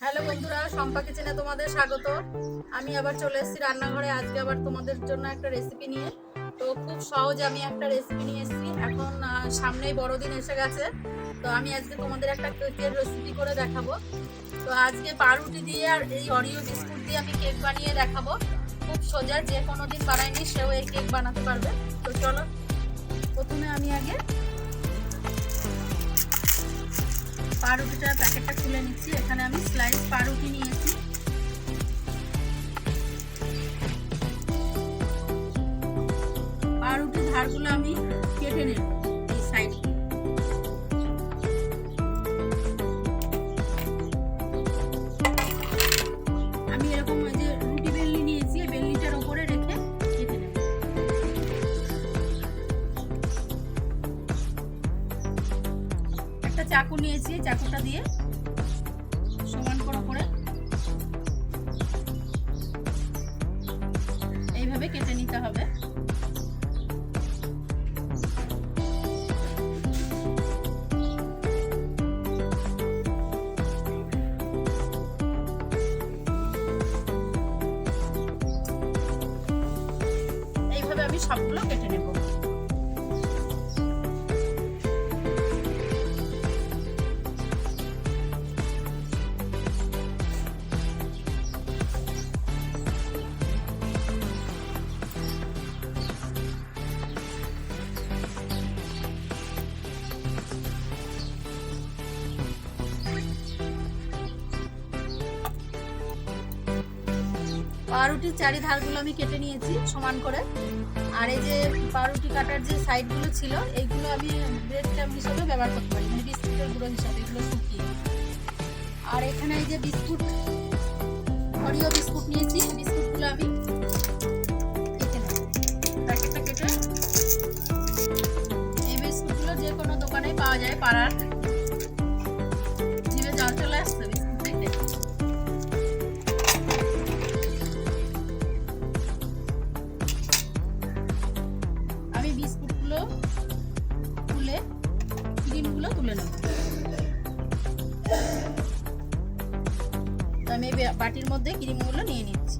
Hello বন্ধুরা, শম্পা কিচেনে তোমাদের স্বাগত। আমি আবার চলে এসেছি রান্নাঘরে। আজকে আবার তোমাদের জন্য একটা রেসিপি নিয়ে। তো খুব সহজে আমি একটা রেসিপি নিয়ে এসেছি। এখন সামনেই বড়দিন এসে গেছে, তো আমি আজকে তোমাদের একটা কেকের রেসিপি করে দেখাবো। তো আজকে পাউরুটি দিয়ে আর এই অরিও বিস্কুট দিয়ে আমি কেক বানিয়ে দেখাবো। খুব সোজা, যে কোনো দিন বানায়নি সেও এই কেক বানাতে পারবে। তো চলো, প্রথমে আমি আগে পাউরুটিটার প্যাকেটটা খুলে নিচ্ছি। এখানে আমি স্লাইস পাউরুটি নিয়েছি। পাউরুটির ধারগুলো আমি কেটে নেব এই সাইড। আমি এরকম ওই যে রুটি বেলনি নিয়েছি, এই বেলনিটার উপরে রেখে কেটে নেব। একটা চাকু নিয়েছি, চাকুটা দিয়ে সমান করে এইভাবে কেটে নিতে হবে। এইভাবে আমি সবগুলো কেটে নেব। পাউরুটির চারি ধারগুলো আমি কেটে নিয়েছি সমান করে। আর এই যে পাউরুটি কাটার যে সাইডগুলো ছিল, এইগুলো আমি ব্রেড ক্রাম্ব হিসেবে ব্যবহার করতে পারি, মানে বিস্কুটের গুঁড়ো হিসাবে এগুলো শুকিয়ে। আর এখানে এই যে বিস্কুট, অরিও বিস্কুট নিয়েছি, বিস্কুটগুলো আমি কেটে নেব। প্যাকেটটা কেটে, এই বিস্কুটগুলো যে কোনো দোকানে পাওয়া যায়, পাড়ার। জিভে জল চলে আসছে বিস্কুট দেখে। বিস্কুটগুলো তুলে ক্রিমগুলো তুলে নেব। আমি বাটির মধ্যে ক্রিমগুলো নিয়ে নিচ্ছি।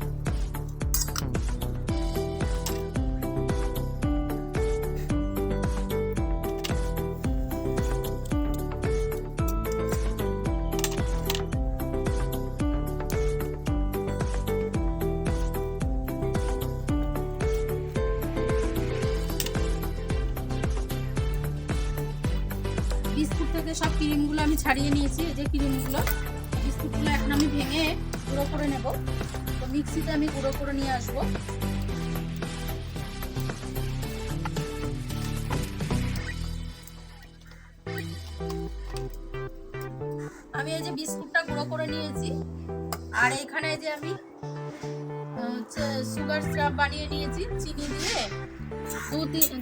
বিস্কুট থেকে সব ক্রিমগুলো আমি ছাড়িয়ে নিয়েছি। এই যে ক্রিমগুলো, বিস্কুটগুলো এখন আমি ভেঙে গুঁড়ো করে নেব। তো মিক্সিতে আমি গুঁড়ো করে নিয়ে আসব। আমি এই যে বিস্কুটটা গুঁড়ো করে নিয়েছি। আর এখানে যে আমি সুগার সিরাপ বানিয়ে নিয়েছি, চিনি দিয়ে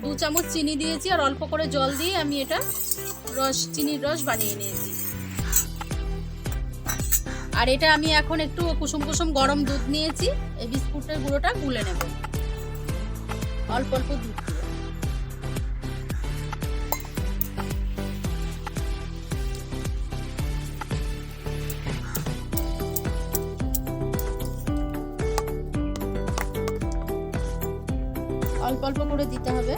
দু চামচ চিনি দিয়েছি, আর অল্প করে জল দিয়ে আমি এটা চিনির রস বানিয়ে নিয়েছি। আর এটা আমি এখন একটু কুসুম কুসুম গরম দুধ নিয়েছি। এই বিস্কুটের গুঁড়োটা গুলে নেব অল্প অল্প দুধ দিয়ে। অল্প অল্প করে দিতে হবে।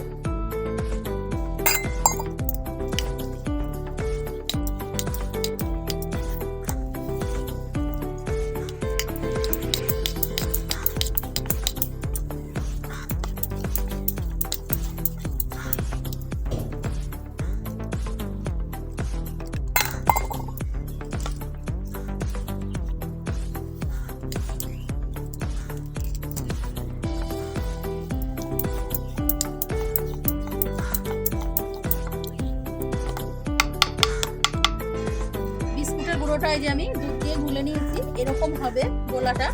গুঁড়োটাই যে আমি দুধ দিয়ে গুলে নিয়েছি, এরকম হবে গোলাটা।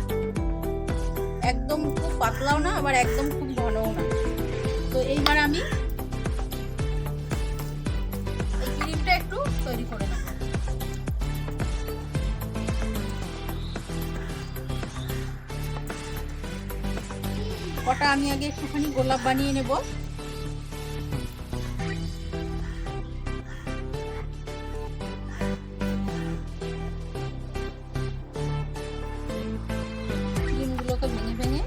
একদম খুব পাতলাও না, আবার একদম খুব ঘনও না। তো এইবার আমি এই ক্রিমটা একটু তৈরি করে নেব। কটা আমি আগে একটুখানি গোলাপ বানিয়ে নেব। গুলোকে ভেঙে ভেঙে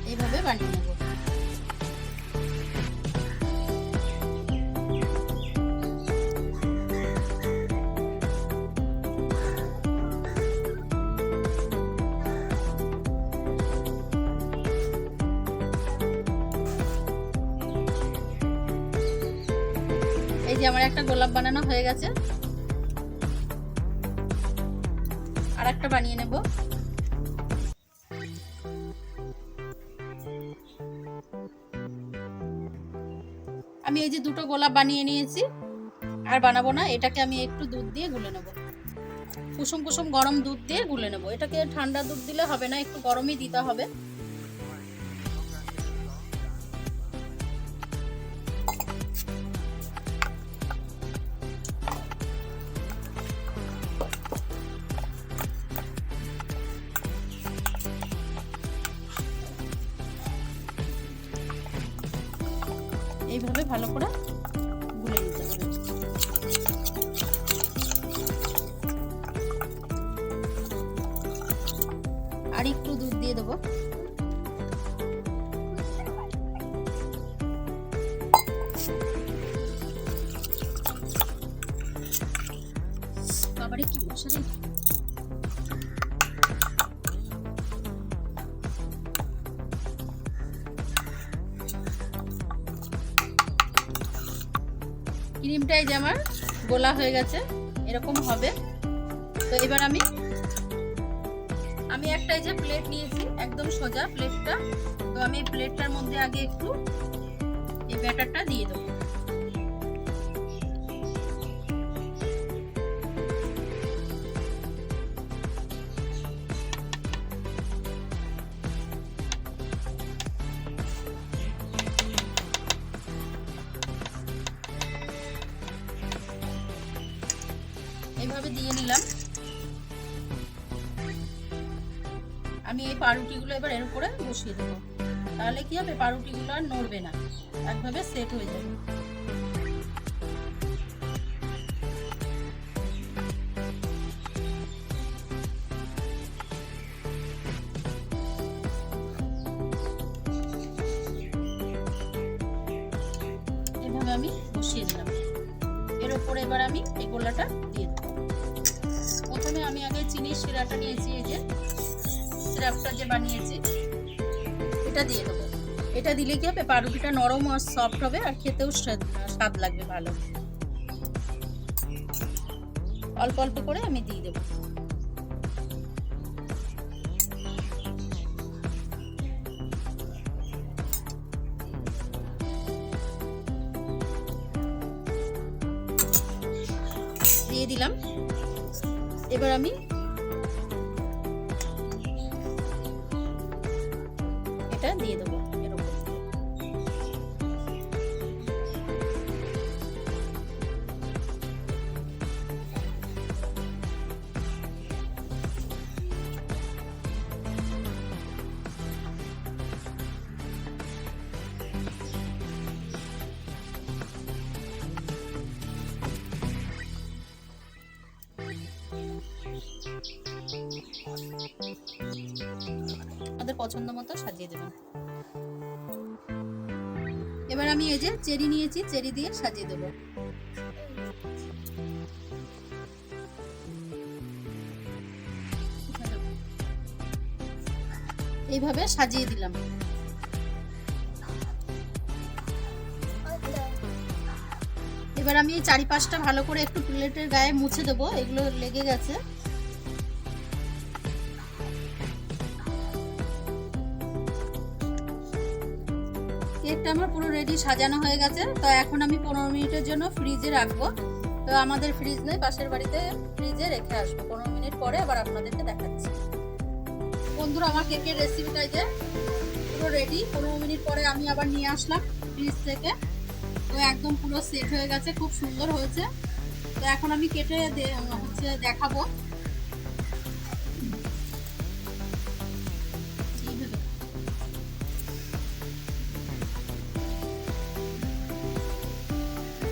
এইভাবে বানিয়ে নেব। এই যে আমার একটা গোলাপ বানানো হয়ে গেছে, আর একটা বানিয়ে নেব। আমি এই যে দুটো গোলাপ বানিয়ে নিয়েছি, আর বানাবো না। এটাকে আমি একটু দুধ দিয়ে গুলে নেব, কুসুম কুসুম গরম দুধ দিয়ে গুলে নেব। এটাকে ঠান্ডা দুধ দিলে হবে না, একটু গরমই দিতে হবে। এইভাবে ভালো করে গুলে নিতে হবে। আর একটু দুধ দিয়ে দেবো। বাবারে কি মশা রে! ক্রিমটাই যে আমার গোলা হয়ে গেছে, এরকম হবে। তো এবার আমি একটা এই যে প্লেট নিয়েছি, একদম সোজা প্লেটটা। তো আমি এই প্লেটটার মধ্যে আগে একটু এই ব্যাটারটা দিয়ে দেবো। এইভাবে দিয়ে নিলাম। আমি এই পাউরুটিগুলো এবার এর উপরে বসিয়ে দেবো। তাহলে কি হবে, পাউরুটিগুলো আর নড়বে না, একভাবে সেট হয়ে যাবে। এভাবে আমি বসিয়ে দিলাম। এর উপরে এবার আমি এই গোলাটা দিয়ে দেবো। প্রথমে আমি আগে চিনির শিরাটা নিয়েছি, এই যে সিরাপটা যে বানিয়েছি এটা দিয়ে দেবো। এটা দিলে কি হবে, পাউরুটিটা নরম আর সফট হবে, আর খেতেও স্বাদ লাগবে ভালো। অল্প অল্প করে আমি দিয়ে দেবো। দিয়ে দিলাম। এবার আমি এটা দিয়ে দেবো এর উপর। আমাদের পছন্দ মতো সাজিয়ে দেবেন। এবার আমি এই যে চেরি নিয়েছি, চেরি দিয়ে সাজিয়ে দেবো। এইভাবে সাজিয়ে দিলাম। এবার আমি এই চারিপাশটা ভালো করে একটু প্লেটের গায়ে মুছে দেবো, এগুলো লেগে গেছে। কেকটা আমার পুরো রেডি, সাজানো হয়ে গেছে। তো এখন আমি 15 মিনিটের জন্য ফ্রিজে রাখবো। তো আমাদের ফ্রিজ নেই, পাশের বাড়িতে ফ্রিজে রেখে আসবো। 15 মিনিট পরে আবার আপনাদেরকে দেখাচ্ছি। বন্ধুরা, আমার কেকের রেসিপিটা যে পুরো রেডি। 15 মিনিট পরে আমি আবার নিয়ে আসলাম ফ্রিজ থেকে। তো একদম পুরো সেট হয়ে গেছে, খুব সুন্দর হয়েছে। তো এখন আমি কেটে দেখাবো।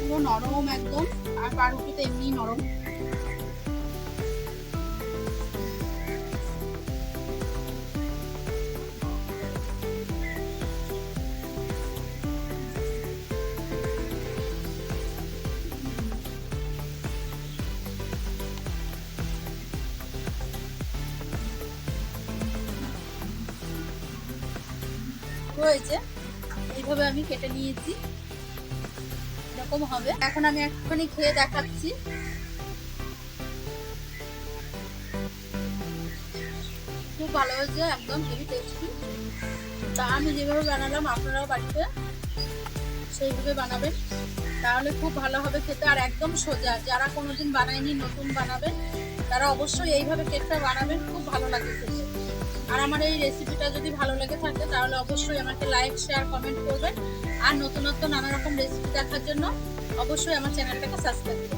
পুরো নরম একদম, আর পাউরুটিটা এমনি নরম। টুকরো হয়েছে, এইভাবে আমি কেটে নিয়েছি, এরকম হবে। এখন আমি একটুখানি খেয়ে দেখাচ্ছি। খুব ভালো হয়েছে, একদম হেভি টেস্টি। তা আমি যেভাবে বানালাম আপনারাও বাড়িতে সেইভাবে বানাবেন, তাহলে খুব ভালো হবে খেতে। আর একদম সোজা, যারা কোনোদিন বানায়নি নতুন বানাবেন তারা অবশ্যই এইভাবে কেকটা বানাবেন, খুব ভালো লাগে খেতে। আর আমার এই রেসিপিটা যদি ভালো লেগে থাকে তাহলে অবশ্যই আমাকে লাইক, শেয়ার, কমেন্ট করবেন। আর নতুনত্ব নানা রকম রেসিপি দেখার জন্য অবশ্যই আমার চ্যানেলটাকে সাবস্ক্রাইব করবেন।